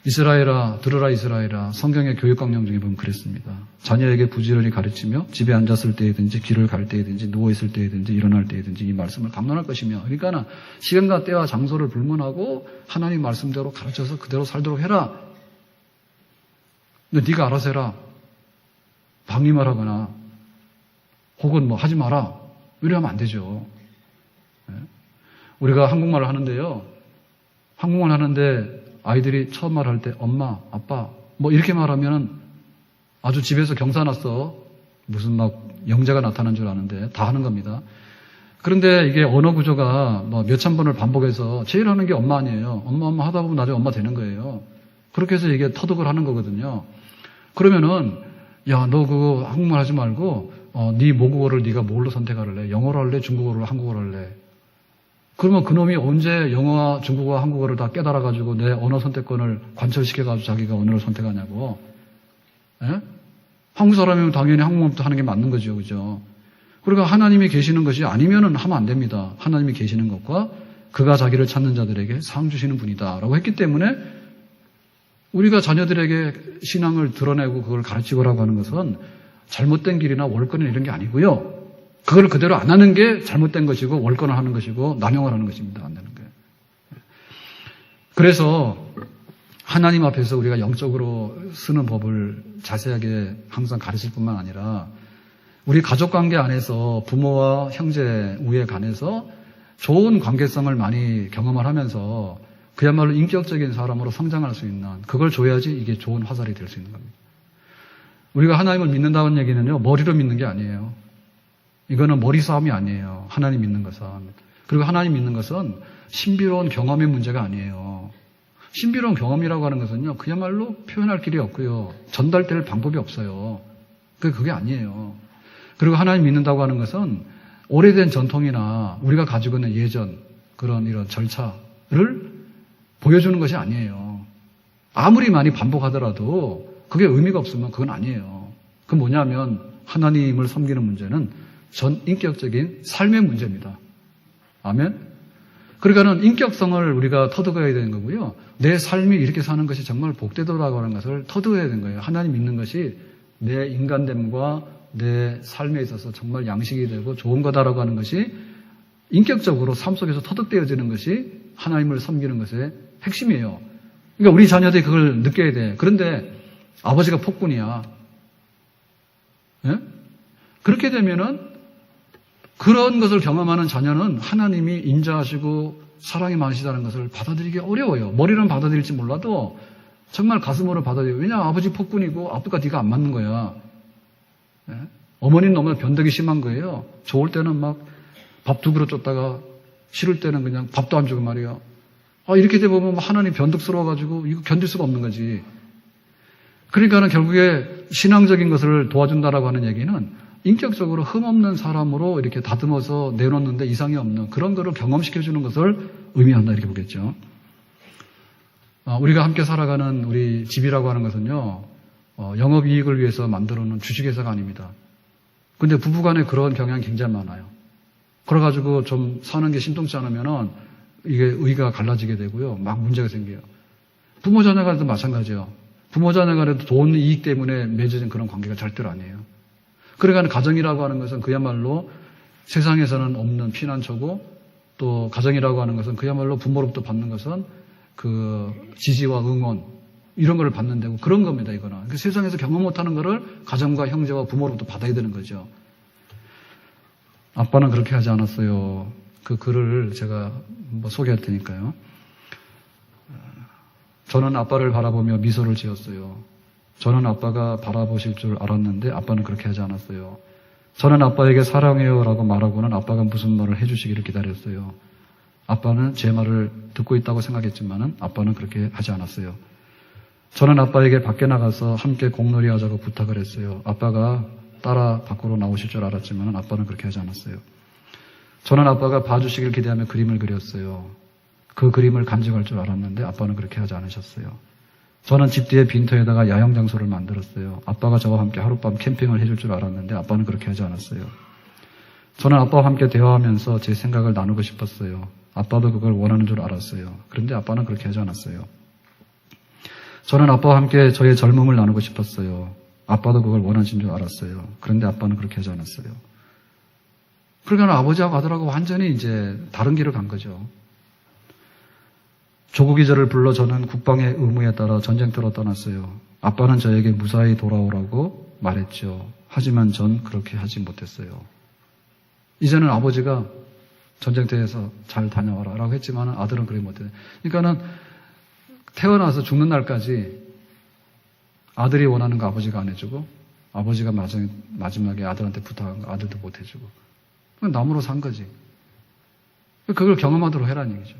이스라엘아, 들으라 이스라엘아, 성경의 교육 강령 중에 보면 그랬습니다. 자녀에게 부지런히 가르치며 집에 앉았을 때이든지 길을 갈 때이든지 누워있을 때이든지 일어날 때이든지 이 말씀을 강론할 것이며, 그러니까 시간과 때와 장소를 불문하고 하나님 말씀대로 가르쳐서 그대로 살도록 해라. 근데 네가 알아서 해라. 방임을 하거나 혹은 뭐 하지 마라. 이래 하면 안 되죠. 우리가 한국말을 하는데요. 한국말 하는데 아이들이 처음 말할 때 엄마, 아빠 뭐 이렇게 말하면 아주 집에서 경사났어. 무슨 막 영재가 나타난 줄 아는데 다 하는 겁니다. 그런데 이게 언어 구조가 뭐 몇천 번을 반복해서 제일 하는 게 엄마 아니에요. 엄마 하다 보면 나중에 엄마 되는 거예요. 그렇게 해서 이게 터득을 하는 거거든요. 그러면은 야, 너 그거 한국말 하지 말고 네 모국어를 네가 뭘로 선택할래? 영어로 할래? 중국어로 한국어로 할래? 그러면 그놈이 언제 영어와 중국어와 한국어를 다 깨달아가지고 내 언어 선택권을 관철시켜가지고 자기가 언어를 선택하냐고. 예? 한국 사람이면 당연히 한국말부터 하는 게 맞는 거죠. 그죠? 그러니까 하나님이 계시는 것이 아니면은 하면 안 됩니다. 하나님이 계시는 것과 그가 자기를 찾는 자들에게 상 주시는 분이다라고 했기 때문에 우리가 자녀들에게 신앙을 드러내고 그걸 가르치고라고 하는 것은 잘못된 길이나 월권이나 이런 게 아니고요. 그걸 그대로 안 하는 게 잘못된 것이고 월권을 하는 것이고 남용을 하는 것입니다. 안 되는 거예요. 그래서 하나님 앞에서 우리가 영적으로 쓰는 법을 자세하게 항상 가르칠 뿐만 아니라 우리 가족관계 안에서 부모와 형제 우애 간에서 좋은 관계성을 많이 경험을 하면서 그야말로 인격적인 사람으로 성장할 수 있는 그걸 줘야지 이게 좋은 화살이 될 수 있는 겁니다. 우리가 하나님을 믿는다는 얘기는요. 머리로 믿는 게 아니에요. 이거는 머리 싸움이 아니에요. 하나님 믿는 것은. 그리고 하나님 믿는 것은 신비로운 경험의 문제가 아니에요. 신비로운 경험이라고 하는 것은요. 그야말로 표현할 길이 없고요. 전달될 방법이 없어요. 그게 아니에요. 그리고 하나님 믿는다고 하는 것은 오래된 전통이나 우리가 가지고 있는 예전 그런 이런 절차를 보여주는 것이 아니에요. 아무리 많이 반복하더라도 그게 의미가 없으면 그건 아니에요. 그건 뭐냐면 하나님을 섬기는 문제는 전 인격적인 삶의 문제입니다. 아멘? 그러니까는 인격성을 우리가 터득해야 되는 거고요. 내 삶이 이렇게 사는 것이 정말 복되더라고 하는 것을 터득해야 되는 거예요. 하나님 믿는 것이 내 인간됨과 내 삶에 있어서 정말 양식이 되고 좋은 거다라고 하는 것이 인격적으로 삶 속에서 터득되어지는 것이 하나님을 섬기는 것의 핵심이에요. 그러니까 우리 자녀들이 그걸 느껴야 돼. 그런데 아버지가 폭군이야. 예? 그렇게 되면은 그런 것을 경험하는 자녀는 하나님이 인자하시고 사랑이 많으시다는 것을 받아들이기 어려워요. 머리로는 받아들일지 몰라도 정말 가슴으로 받아들여요. 왜냐하면 아버지 폭군이고 아빠가 네가 안 맞는 거야. 예? 어머니는 너무 변덕이 심한 거예요. 좋을 때는 막 밥 두 그릇 줬다가 싫을 때는 그냥 밥도 안 주고 말이야. 이렇게 되면 하나님 변덕스러워가지고 이거 견딜 수가 없는 거지. 그러니까는 결국에 신앙적인 것을 도와준다라고 하는 얘기는 인격적으로 흠없는 사람으로 이렇게 다듬어서 내놓는데 이상이 없는 그런 거를 경험시켜주는 것을 의미한다 이렇게 보겠죠. 우리가 함께 살아가는 우리 집이라고 하는 것은요. 영업이익을 위해서 만들어놓은 주식회사가 아닙니다. 근데 부부간에 그런 경향이 굉장히 많아요. 그래가지고 좀 사는 게 심통치 않으면은 이게 의가 갈라지게 되고요. 막 문제가 생겨요. 부모 자녀 간에도 마찬가지예요. 부모 자녀 간에도 돈 이익 때문에 맺어진 그런 관계가 절대로 아니에요. 그러니까 가정이라고 하는 것은 그야말로 세상에서는 없는 피난처고 또 가정이라고 하는 것은 그야말로 부모로부터 받는 것은 그 지지와 응원 이런 걸 받는 데고 그런 겁니다. 이거는. 그 세상에서 경험 못하는 거를 가정과 형제와 부모로부터 받아야 되는 거죠. 아빠는 그렇게 하지 않았어요. 그 글을 제가 소개할 테니까요. 저는 아빠를 바라보며 미소를 지었어요. 저는 아빠가 바라보실 줄 알았는데 아빠는 그렇게 하지 않았어요. 저는 아빠에게 사랑해요 라고 말하고는 아빠가 무슨 말을 해주시기를 기다렸어요. 아빠는 제 말을 듣고 있다고 생각했지만 아빠는 그렇게 하지 않았어요. 저는 아빠에게 밖에 나가서 함께 공놀이 하자고 부탁을 했어요. 아빠가 따라 밖으로 나오실 줄 알았지만 아빠는 그렇게 하지 않았어요. 저는 아빠가 봐주시길 기대하며 그림을 그렸어요. 그 그림을 간직할 줄 알았는데 아빠는 그렇게 하지 않으셨어요. 저는 집 뒤에 빈터에다가 야영 장소를 만들었어요. 아빠가 저와 함께 하룻밤 캠핑을 해줄 줄 알았는데 아빠는 그렇게 하지 않았어요. 저는 아빠와 함께 대화하면서 제 생각을 나누고 싶었어요. 아빠도 그걸 원하는 줄 알았어요. 그런데 아빠는 그렇게 하지 않았어요. 저는 아빠와 함께 저의 젊음을 나누고 싶었어요. 아빠도 그걸 원하신 줄 알았어요. 그런데 아빠는 그렇게 하지 않았어요. 그러니까 아버지하고 아들하고 완전히 이제 다른 길을 간 거죠. 조국이 저를 불러 저는 국방의 의무에 따라 전쟁터로 떠났어요. 아빠는 저에게 무사히 돌아오라고 말했죠. 하지만 전 그렇게 하지 못했어요. 이제는 아버지가 전쟁터에서 잘 다녀와라 라고 했지만 아들은 그러지 못해요. 그러니까는 태어나서 죽는 날까지 아들이 원하는 거 아버지가 안 해주고 아버지가 마지막에 아들한테 부탁한 거 아들도 못 해주고 그건 나무로 산 거지. 그걸 경험하도록 해라는 얘기죠.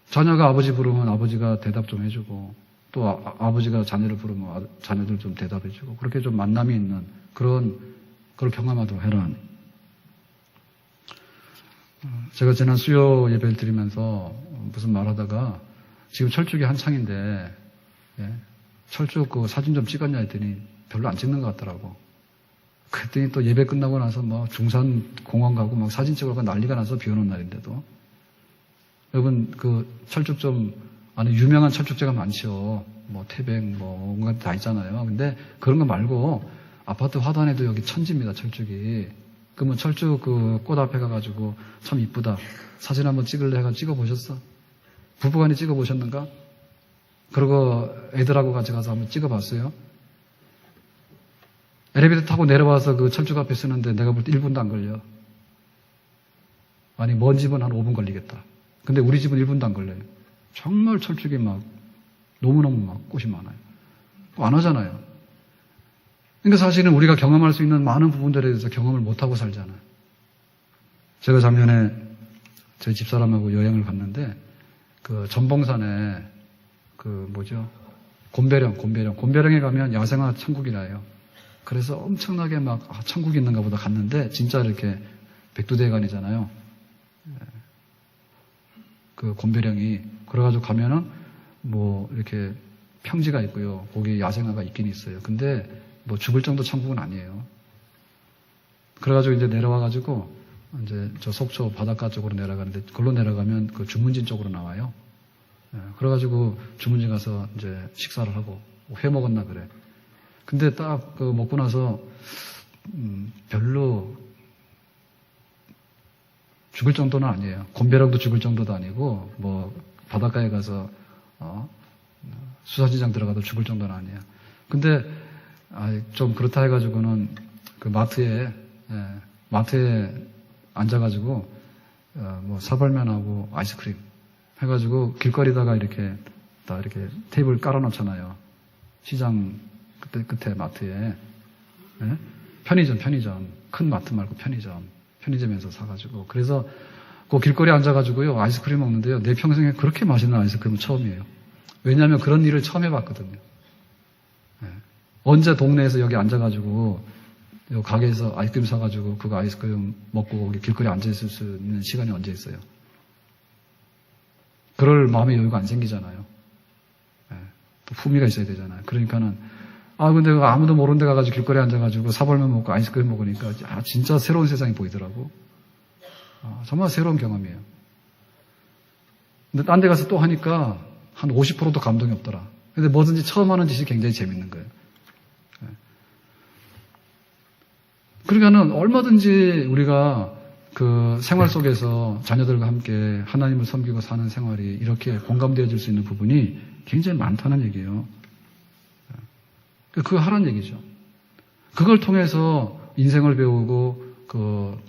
자녀가 아버지 부르면 아버지가 대답 좀 해주고 또 아버지가 자녀를 부르면 자녀들 좀 대답해주고 그렇게 좀 만남이 있는 그걸 경험하도록 해라. 제가 지난 수요 예배를 드리면서 무슨 말하다가 지금 철쭉이 한창인데 철쭉 그 사진 좀 찍었냐 했더니 별로 안 찍는 것 같더라고. 그랬더니 또 예배 끝나고 나서 뭐 중산 공원 가고 막 사진 찍으러 난리가 나서 비 오는 날인데도 여러분 그 철쭉점 안에 유명한 철쭉제가 많죠. 뭐 태백 뭐 온갖 다 있잖아요. 근데 그런 거 말고 아파트 화단에도 여기 천지입니다. 철쭉이. 그러면 철쭉 그 꽃 앞에 가가지고 참 이쁘다. 사진 한번 찍을래 해가 찍어보셨어? 부부간에 찍어보셨는가? 그리고 애들하고 같이 가서 한번 찍어봤어요? 엘리베이터 타고 내려와서 그 철쭉 앞에 쓰는데 내가 볼 때 1분도 안 걸려. 아니 먼 집은 한 5분 걸리겠다. 근데 우리 집은 1분도 안 걸려요. 정말 철쭉이 막 너무너무 막 꽃이 많아요. 안 하잖아요. 그러니까 사실은 우리가 경험할 수 있는 많은 부분들에 대해서 경험을 못하고 살잖아요. 제가 작년에 저희 집사람하고 여행을 갔는데 그 전봉산에 그 뭐죠? 곰배령에 가면 야생화 천국이라요. 그래서 엄청나게 막 천국이 있는가 보다 갔는데 진짜 이렇게 백두대간이잖아요. 그 곰배령이 그래가지고 가면은 뭐 이렇게 평지가 있고요. 거기 야생화가 있긴 있어요. 근데 뭐 죽을 정도 천국은 아니에요. 그래가지고 이제 내려와가지고 이제 저 속초 바닷가 쪽으로 내려가는데 그걸로 내려가면 그 주문진 쪽으로 나와요. 그래가지고 주문진 가서 이제 식사를 하고 회 먹었나 그래. 근데 딱 그 먹고 나서 별로 죽을 정도는 아니에요. 곰배랑도 죽을 정도도 아니고 뭐 바닷가에 가서 수산시장 들어가도 죽을 정도는 아니에요. 근데 좀 그렇다 해가지고는 그 마트에 앉아가지고 뭐 사발면하고 아이스크림 해가지고 길거리다가 이렇게 다 이렇게 테이블 깔아놓잖아요. 시장 끝에 마트에 편의점 큰 마트 말고 편의점에서 사가지고 그래서 그 길거리에 앉아가지고요 아이스크림 먹는데요 내 평생에 그렇게 맛있는 아이스크림은 처음이에요. 왜냐하면 그런 일을 처음 해봤거든요. 언제 동네에서 여기 앉아가지고 가게에서 아이스크림 사가지고 그거 아이스크림 먹고 거기 길거리에 앉아있을 수 있는 시간이 언제 있어요? 그럴 마음의 여유가 안 생기잖아요. 또 품위가 있어야 되잖아요. 그러니까는 근데 아무도 모르는 데 가가지고 길거리에 앉아가지고 사발면 먹고 아이스크림 먹으니까 진짜 새로운 세상이 보이더라고. 정말 새로운 경험이에요. 근데 딴 데 가서 또 하니까 한 50%도 감동이 없더라. 근데 뭐든지 처음 하는 짓이 굉장히 재밌는 거예요. 그러니까는 얼마든지 우리가 그 생활 속에서 자녀들과 함께 하나님을 섬기고 사는 생활이 이렇게 공감되어질 수 있는 부분이 굉장히 많다는 얘기예요. 그거 하라는 얘기죠. 그걸 통해서 인생을 배우고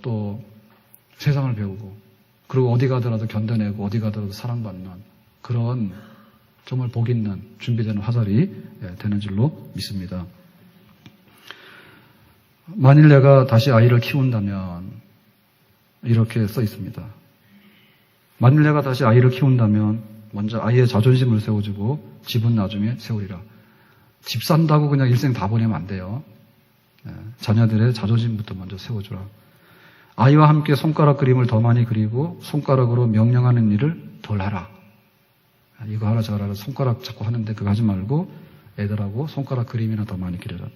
또 세상을 배우고 그리고 어디 가더라도 견뎌내고 어디 가더라도 사랑받는 그런 정말 복 있는 준비되는 화살이 되는 줄로 믿습니다. 만일 내가 다시 아이를 키운다면 이렇게 써 있습니다. 만일 내가 다시 아이를 키운다면 먼저 아이의 자존심을 세워주고 집은 나중에 세우리라. 집 산다고 그냥 일생 다 보내면 안 돼요. 자녀들의 자존심부터 먼저 세워주라. 아이와 함께 손가락 그림을 더 많이 그리고 손가락으로 명령하는 일을 덜 하라. 이거 하라 저거 하라 손가락 자꾸 하는데 그거 하지 말고 애들하고 손가락 그림이나 더 많이 그려라.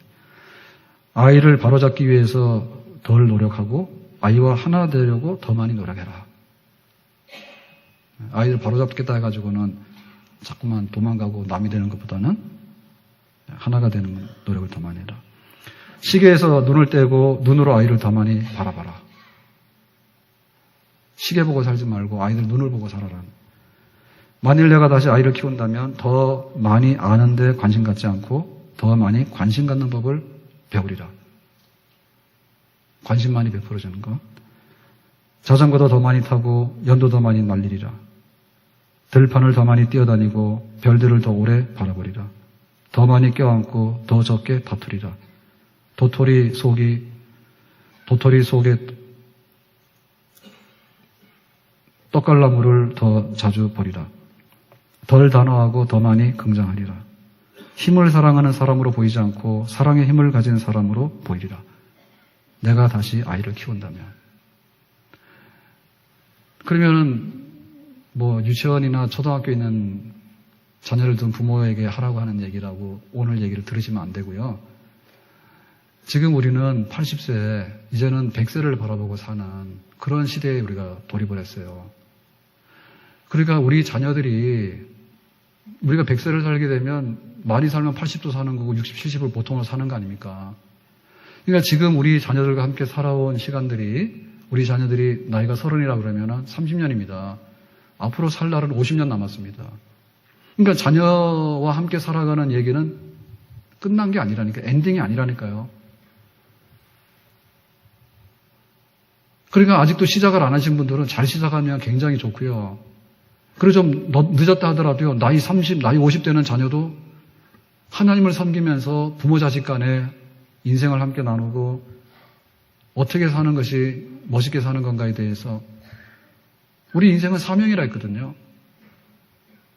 아이를 바로잡기 위해서 덜 노력하고 아이와 하나 되려고 더 많이 노력해라. 아이를 바로잡겠다 해가지고는 자꾸만 도망가고 남이 되는 것보다는 하나가 되는 노력을 더 많이 해라. 시계에서 눈을 떼고 눈으로 아이를 더 많이 바라봐라. 시계 보고 살지 말고 아이들 눈을 보고 살아라. 만일 내가 다시 아이를 키운다면 더 많이 아는데 관심 갖지 않고 더 많이 관심 갖는 법을 배우리라. 관심 많이 베풀어주는 것. 자전거도 더 많이 타고 연도 더 많이 날리리라. 들판을 더 많이 뛰어다니고 별들을 더 오래 바라보리라. 더 많이 껴안고 더 적게 다투리라. 도토리 속에 떡갈나무를 더 자주 버리라. 덜 단호하고 더 많이 긍정하리라. 힘을 사랑하는 사람으로 보이지 않고 사랑의 힘을 가진 사람으로 보이리라. 내가 다시 아이를 키운다면. 그러면은 유치원이나 초등학교에 있는 자녀를 둔 부모에게 하라고 하는 얘기라고 오늘 얘기를 들으시면 안 되고요. 지금 우리는 80세, 이제는 100세를 바라보고 사는 그런 시대에 우리가 돌입을 했어요. 그러니까 우리 자녀들이 우리가 100세를 살게 되면 많이 살면 80도 사는 거고 60, 70을 보통으로 사는 거 아닙니까? 그러니까 지금 우리 자녀들과 함께 살아온 시간들이 우리 자녀들이 나이가 30이라 그러면 30년입니다. 앞으로 살 날은 50년 남았습니다. 그러니까 자녀와 함께 살아가는 얘기는 끝난 게 아니라니까, 엔딩이 아니라니까요. 그러니까 아직도 시작을 안 하신 분들은 잘 시작하면 굉장히 좋고요. 그리고 좀 늦었다 하더라도요, 나이 30, 나이 50 되는 자녀도 하나님을 섬기면서 부모 자식 간에 인생을 함께 나누고 어떻게 사는 것이 멋있게 사는 건가에 대해서 우리 인생은 사명이라 했거든요.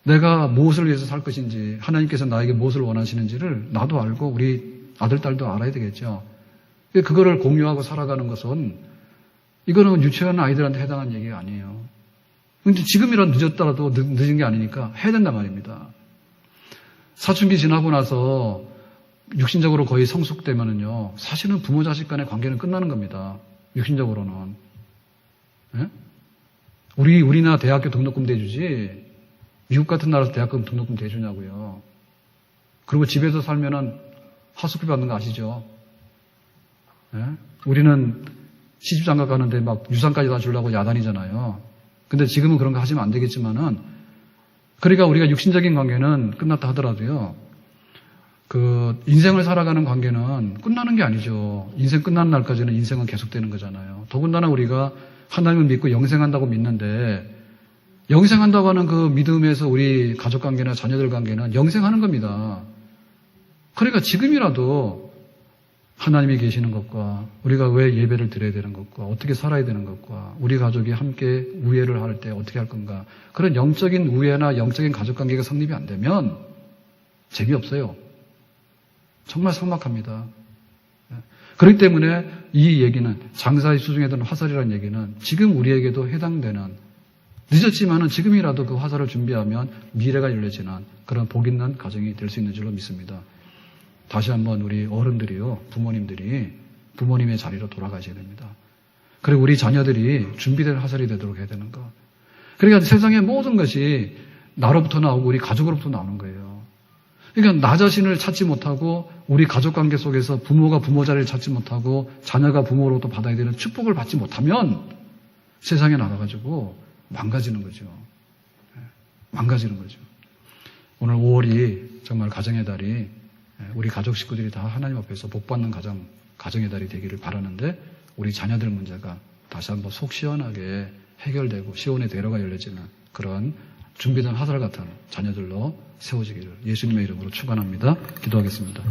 내가 무엇을 위해서 살 것인지, 하나님께서 나에게 무엇을 원하시는지를 나도 알고 우리 아들, 딸도 알아야 되겠죠. 그거를 공유하고 살아가는 것은 이거는 유치원 아이들한테 해당하는 얘기가 아니에요. 근데 지금이라도 늦었더라도 늦은 게 아니니까 해야 된단 말입니다. 사춘기 지나고 나서 육신적으로 거의 성숙되면은요, 사실은 부모 자식 간의 관계는 끝나는 겁니다. 육신적으로는. 예? 우리나 대학교 등록금 대주지, 미국 같은 나라에서 대학교 등록금 대주냐고요. 그리고 집에서 살면은 하숙비 받는 거 아시죠? 예? 우리는 시집장가 가는데 막 유산까지 다 주려고 야단이잖아요. 근데 지금은 그런 거 하시면 안 되겠지만은, 그러니까 우리가 육신적인 관계는 끝났다 하더라도요, 인생을 살아가는 관계는 끝나는 게 아니죠. 인생 끝나는 날까지는 인생은 계속되는 거잖아요. 더군다나 우리가 하나님을 믿고 영생한다고 믿는데, 영생한다고 하는 그 믿음에서 우리 가족 관계나 자녀들 관계는 영생하는 겁니다. 그러니까 지금이라도 하나님이 계시는 것과 우리가 왜 예배를 드려야 되는 것과 어떻게 살아야 되는 것과 우리 가족이 함께 우애를 할 때 어떻게 할 건가, 그런 영적인 우애나 영적인 가족 관계가 성립이 안 되면 재미없어요. 정말 삭막합니다. 그렇기 때문에 이 얘기는, 장사의 수중에 든 화살이라는 얘기는 지금 우리에게도 해당되는, 늦었지만은 지금이라도 그 화살을 준비하면 미래가 열려지는 그런 복 있는 가정이 될 수 있는 줄로 믿습니다. 다시 한번 우리 어른들이요, 부모님들이 부모님의 자리로 돌아가셔야 됩니다. 그리고 우리 자녀들이 준비된 화살이 되도록 해야 되는 것. 그러니까 세상의 모든 것이 나로부터 나오고 우리 가족으로부터 나오는 거예요. 그러니까 나 자신을 찾지 못하고 우리 가족관계 속에서 부모가 부모 자리를 찾지 못하고 자녀가 부모로부터 받아야 되는 축복을 받지 못하면 세상에 나가가지고 망가지는 거죠. 망가지는 거죠. 오늘 5월이 정말 가정의 달이, 우리 가족 식구들이 다 하나님 앞에서 복받는 가정의 달이 되기를 바라는데, 우리 자녀들 문제가 다시 한번 속 시원하게 해결되고 시온의 대로가 열려지는 그런 준비된 화살 같은 자녀들로 세워지기를 예수님의 이름으로 축원합니다. 기도하겠습니다.